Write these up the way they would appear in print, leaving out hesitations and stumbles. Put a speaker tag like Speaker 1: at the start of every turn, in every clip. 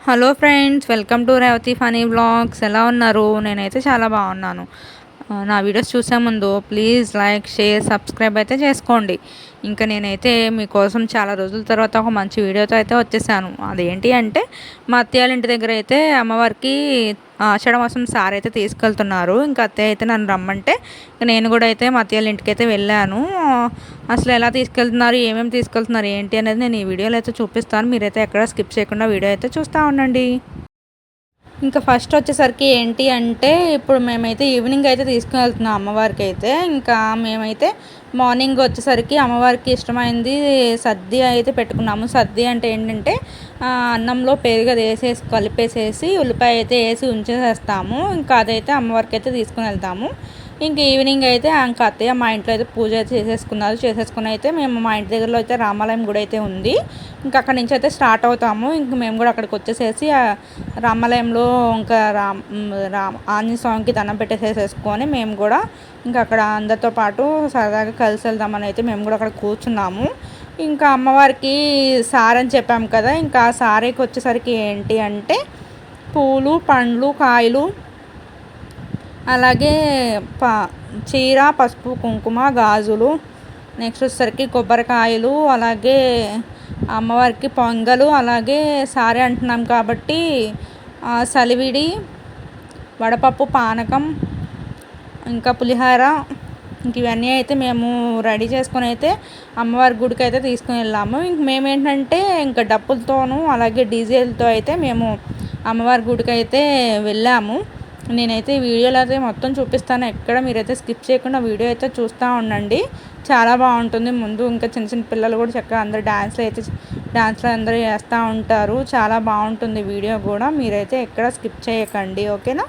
Speaker 1: Hello friends, welcome to Revathi funny vlogs. ఎలా ఉన్నారు? నేనైతే చాలా బాగున్నాను. నా వీడియోస్ చూసే ముందు ప్లీజ్ లైక్, షేర్, సబ్స్క్రైబ్ అయితే చేసుకోండి. ఇంకా నేనైతే మీకోసం చాలా రోజుల తర్వాత ఒక మంచి వీడియోతో అయితే వచ్చేసాను. అదేంటి అంటే మా అత్తయ్య వాళ్ళ ఇంటి దగ్గర అయితే అమ్మవారికి ఆషాఢ మాసం సారి అయితే తీసుకెళ్తున్నారు. ఇంకా అత్తయ్య అయితే నన్ను రమ్మంటే నేను కూడా అయితే మా అత్తయ్య వాళ్ళ ఇంటికి అయితే వెళ్ళాను. అసలు ఎలా తీసుకెళ్తున్నారు, ఏమేమి తీసుకెళ్తున్నారు ఏంటి అనేది నేను ఈ వీడియోలో అయితే చూపిస్తాను. మీరైతే ఎక్కడ స్కిప్ చేయకుండా వీడియో అయితే చూస్తూ ఉండండి. ఇంకా ఫస్ట్ వచ్చేసరికి ఏంటి అంటే ఇప్పుడు మేమైతే ఈవినింగ్ అయితే తీసుకుని వెళ్తున్నాం అమ్మవారికి అయితే. ఇంకా మేమైతే మార్నింగ్ వచ్చేసరికి అమ్మవారికి ఇష్టమైంది సద్ది అయితే పెట్టుకున్నాము. సద్ది అంటే ఏంటంటే అన్నంలో పెరుగు అది వేసేసి కలిపేసేసి ఉల్లిపాయ అయితే వేసి ఉంచేసేస్తాము. ఇంకా అదైతే అమ్మవారికి అయితే తీసుకుని వెళ్తాము. ఇంక ఈవినింగ్ అయితే ఇంకా అత్తయ్య మా ఇంట్లో అయితే పూజ అయితే చేసేసుకుని అయితే మేము మా ఇంటి దగ్గరలో అయితే రామాలయం గుడి అయితే ఉంది. ఇంకా అక్కడి నుంచి అయితే స్టార్ట్ అవుతాము. ఇంక మేము కూడా అక్కడికి వచ్చేసేసి రామాలయంలో ఇంకా ఆంజనేయ స్వామికి దండం పెట్టేసేసుకొని మేము కూడా ఇంకా అక్కడ అందరితో పాటు సరదాగా కలిసి వెళ్దామని అయితే మేము కూడా అక్కడ కూర్చున్నాము. ఇంకా అమ్మవారికి సారీ అని చెప్పాము కదా, ఇంకా ఆ సారీకి వచ్చేసరికి ఏంటి అంటే పూలు, పండ్లు, కాయలు, అలాగే చీర, పసుపు, కుంకుమ, గాజులు, నెక్స్ట్ వచ్చేసరికి కొబ్బరికాయలు, అలాగే అమ్మవారికి పొంగలు, అలాగే సారీ అంటున్నాం కాబట్టి సలివిడి, వడపప్పు, పానకం, ఇంకా పులిహార, ఇంక ఇవన్నీ అయితే మేము రెడీ చేసుకొని అయితే అమ్మవారి గుడికి అయితే తీసుకుని వెళ్ళాము. ఇంక మేమేంటంటే ఇంకా డప్పులతోనూ అలాగే డీజేలతో అయితే మేము అమ్మవారి గుడికి అయితే వెళ్ళాము. నేనైతే ఈ వీడియోలో అయితే మొత్తం చూపిస్తాను, ఎక్కడ మీరైతే స్కిప్ చేయకుండా వీడియో అయితే చూస్తూ ఉండండి. చాలా బాగుంటుంది. ముందు ఇంకా చిన్న చిన్న పిల్లలు కూడా చక్కగా అందరు డ్యాన్స్లో అందరూ చేస్తూ ఉంటారు. చాలా బాగుంటుంది వీడియో కూడా. మీరైతే ఎక్కడ స్కిప్ చేయకండి, ఓకేనా?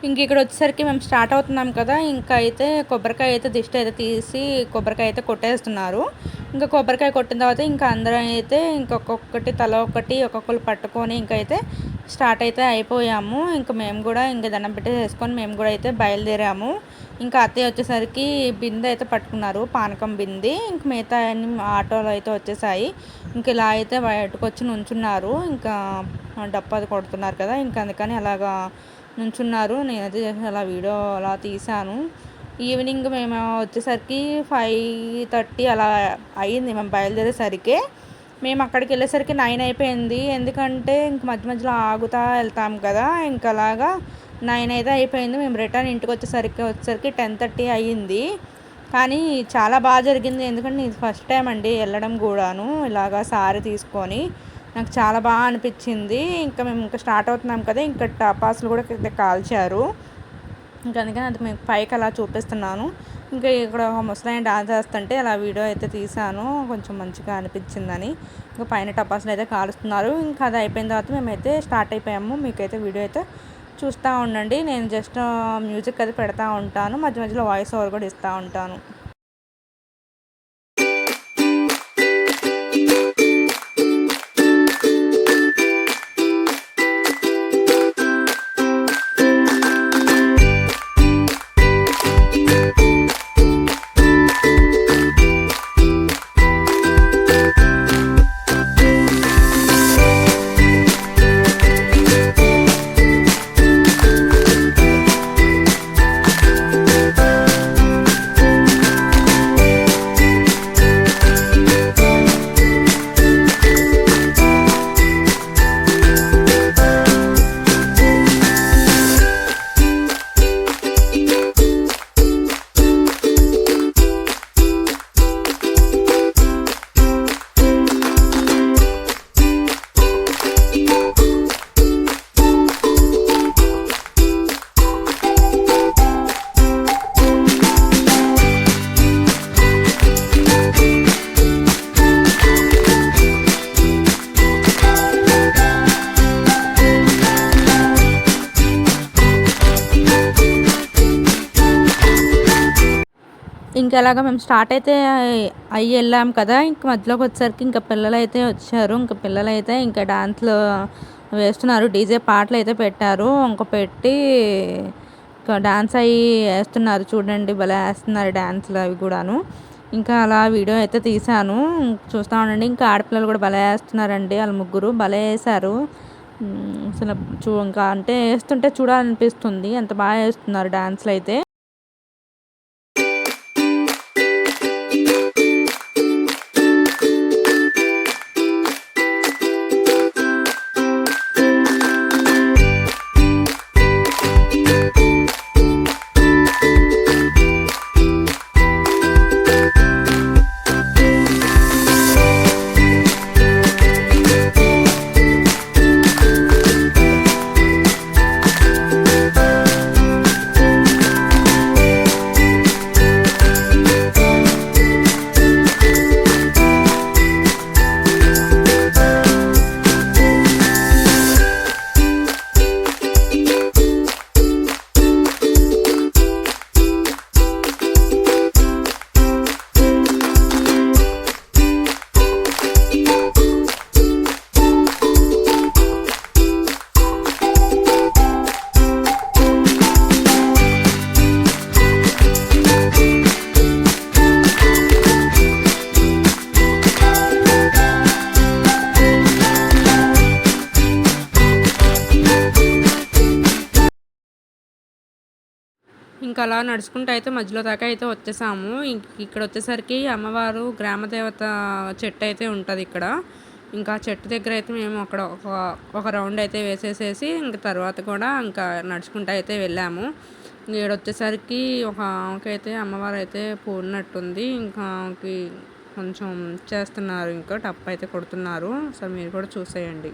Speaker 1: ఇంక ఇక్కడ వచ్చేసరికి మేము స్టార్ట్ అవుతున్నాం కదా, ఇంకా అయితే కొబ్బరికాయ అయితే దిష్టి అయితే తీసి కొబ్బరికాయ అయితే కొట్టేస్తున్నారు. ఇంకా కొబ్బరికాయ కొట్టిన తర్వాత ఇంకా అందరం అయితే ఇంకొకటి తల ఒక్కొక్కరు పట్టుకొని ఇంకైతే స్టార్ట్ అయితే అయిపోయాము. ఇంకా మేము కూడా ఇంకా దండం పెట్టేసుకొని మేము కూడా అయితే బయలుదేరాము. ఇంకా అత్తయ్య వచ్చేసరికి బిందె అయితే పట్టుకున్నారు, పానకం బింది. ఇంక మిగతా అన్ని ఆటోలో అయితే వచ్చేసాయి. ఇంక ఇలా అయితే బయటకు వచ్చి నుంచున్నారు. ఇంకా డప్పు అది కొడుతున్నారు కదా, ఇంకా అందుకని అలాగా నుంచున్నారు. నేనైతే అలా వీడియో అలా తీసాను. ఈవినింగ్ మేము వచ్చేసరికి 5:30 అలా అయ్యింది మేము బయలుదేరేసరికి. మేము అక్కడికి వెళ్ళేసరికి 9 అయిపోయింది. ఎందుకంటే ఇంక మధ్య మధ్యలో ఆగుతూ వెళ్తాం కదా, ఇంకా అలాగా 9 అయితే అయిపోయింది. మేము రిటర్న్ ఇంటికి వచ్చేసరికి 10:30 అయ్యింది. కానీ చాలా బాగా జరిగింది. ఎందుకంటే ఇది ఫస్ట్ టైం అండి వెళ్ళడం కూడాను ఇలాగా సారీ తీసుకొని. నాకు చాలా బాగా అనిపించింది. ఇంకా మేము ఇంకా స్టార్ట్ అవుతున్నాం కదా, ఇంకా టపాసులు కూడా కాల్చారు. ఇంకా అందుకని అది మీకు పైకి అలా చూపిస్తున్నాను. ఇంకా ఇక్కడ ఒక ముసలాయన డాన్స్ చేస్తుంటే అలా వీడియో అయితే తీసాను, కొంచెం మంచిగా అనిపించిందని. ఇంకా పైన టపాసులు అయితే కాలుస్తున్నారు. ఇంకా అది అయిపోయిన తర్వాత మేమైతే స్టార్ట్ అయిపోయాము. మీకైతే వీడియో అయితే చూస్తూ ఉండండి. నేను జస్ట్ మ్యూజిక్ అది పెడతా ఉంటాను, మధ్య మధ్యలో వాయిస్ ఓవర్ కూడా ఇస్తూ ఉంటాను. ఎలాగో మేము స్టార్ట్ అయితే అయ్యి వెళ్ళాం కదా. ఇంక మధ్యలోకి వచ్చేసరికి ఇంకా పిల్లలైతే వచ్చారు. ఇంక పిల్లలైతే ఇంకా డాన్స్లు వేస్తున్నారు. డీజే పాటలు అయితే పెట్టారు. ఇంక పెట్టి ఇంకా డాన్స్ అయ్యి వేస్తున్నారు. చూడండి భలే వేస్తున్నారు డాన్స్లు అవి కూడాను. ఇంకా అలా వీడియో అయితే తీశాను. చూస్తూ ఉండండి. ఇంకా ఆడపిల్లలు కూడా భలే వేస్తున్నారండి. వాళ్ళు ముగ్గురు భలే వేశారు. అసలు ఇంకా అంటే వేస్తుంటే చూడాలనిపిస్తుంది. ఎంత బాగా వేస్తున్నారు డాన్స్లు అయితే. ఇంకా అలా నడుచుకుంటూ అయితే మధ్యలో దాకా అయితే వచ్చేసాము. ఇక్కడ వచ్చేసరికి అమ్మవారు గ్రామదేవత చెట్టు అయితే ఉంటుంది ఇక్కడ. ఇంకా చెట్టు దగ్గర అయితే మేము అక్కడ ఒక రౌండ్ అయితే వేసేసేసి ఇంక తర్వాత కూడా ఇంకా నడుచుకుంటూ అయితే వెళ్ళాము. ఇక్కడ వచ్చేసరికి ఒక ఆమెకైతే అమ్మవారు అయితే పూర్ణట్టుంది. ఇంకా కొంచెం చేస్తున్నారు. ఇంకా టప్ అయితే కొడుతున్నారు. సో మీరు కూడా చూసేయండి.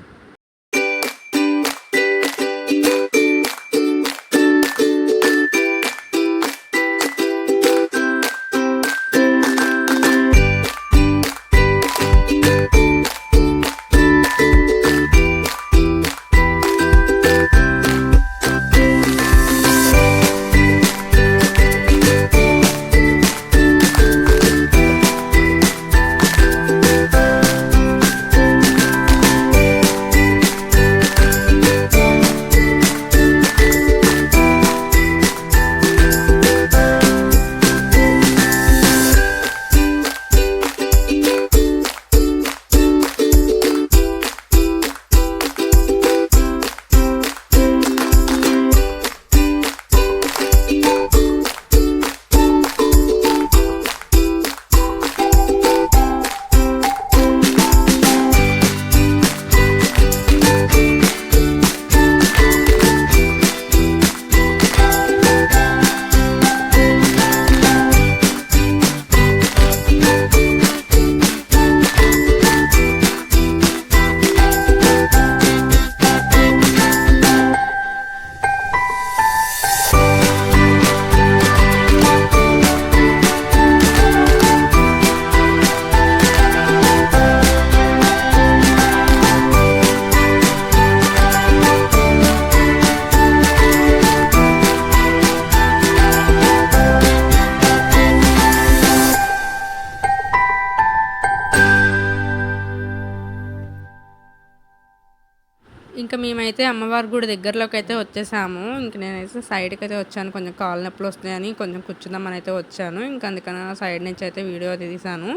Speaker 1: ఇంకా మేమైతే అమ్మవారి గుడి దగ్గరలోకి అయితే వచ్చేసాము. ఇంక నేనైతే సైడ్కి అయితే వచ్చాను. కొంచెం కాళ్ళు నొప్పులు వస్తున్నాయని కొంచెం కూర్చుందామని అయితే వచ్చాను. ఇంకా అందుకని సైడ్ నుంచి అయితే వీడియో తీసాను.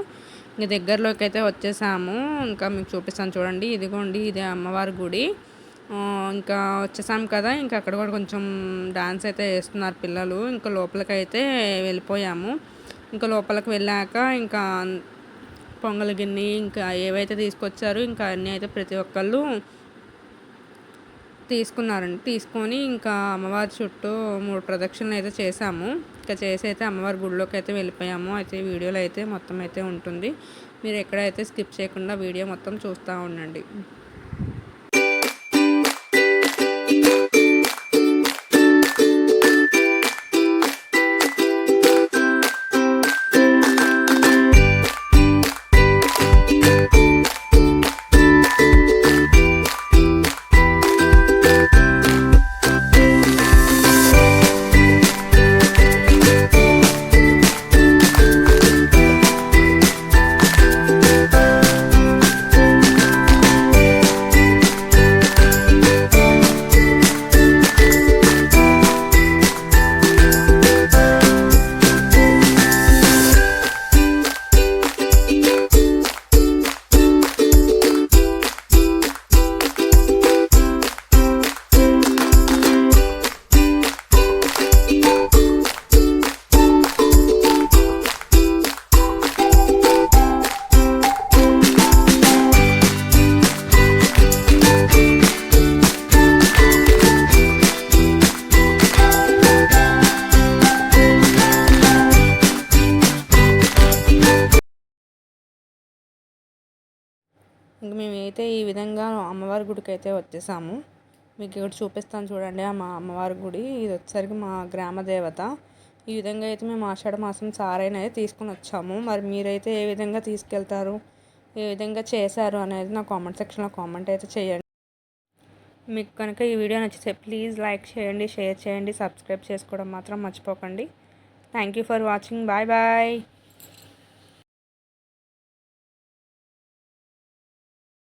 Speaker 1: ఇంక దగ్గరలోకి అయితే వచ్చేసాము. ఇంకా మీకు చూపిస్తాను చూడండి. ఇదిగోండి ఇదే అమ్మవారి గుడి. ఇంకా వచ్చేసాము కదా. ఇంకా అక్కడ కూడా కొంచెం డాన్స్ అయితే వేస్తున్నారు పిల్లలు. ఇంకా లోపలికి అయితే వెళ్ళిపోయాము. ఇంకా లోపలికి వెళ్ళాక ఇంకా పొంగల్ గిన్నె ఇంకా ఏవైతే తీసుకొచ్చారో ఇంకా అన్నీ అయితే ప్రతి ఒక్కళ్ళు తీసుకున్నారండి. తీసుకొని ఇంకా అమ్మవారి చుట్టూ 3 ప్రదక్షిణలు అయితే చేసాము. ఇంకా చేసి అయితే అమ్మవారి గుడిలోకి అయితే వెళ్ళిపోయాము. అయితే వీడియోలో అయితే మొత్తం అయితే ఉంటుంది. మీరు ఎక్కడైతే స్కిప్ చేయకుండా వీడియో మొత్తం చూస్తూ ఉండండి. ఇంక మేమైతే ఈ విధంగా అమ్మవారి గుడికి అయితే వచ్చేసాము. మీకు ఇక్కడ చూపిస్తాను చూడండి. మా అమ్మవారి గుడి ఇది వచ్చేసరికి మా గ్రామ దేవత. ఈ విధంగా అయితే మేము ఆషాఢ మాసం సారైనది తీసుకుని వచ్చాము. మరి మీరైతే ఏ విధంగా తీసుకెళ్తారు, ఏ విధంగా చేశారు అనేది నా కామెంట్ సెక్షన్లో కామెంట్ అయితే చేయండి. మీకు కనుక ఈ వీడియో నచ్చితే ప్లీజ్ లైక్ చేయండి, షేర్ చేయండి, సబ్స్క్రైబ్ చేసుకోవడం మాత్రం మర్చిపోకండి. Thank you for watching. Bye bye.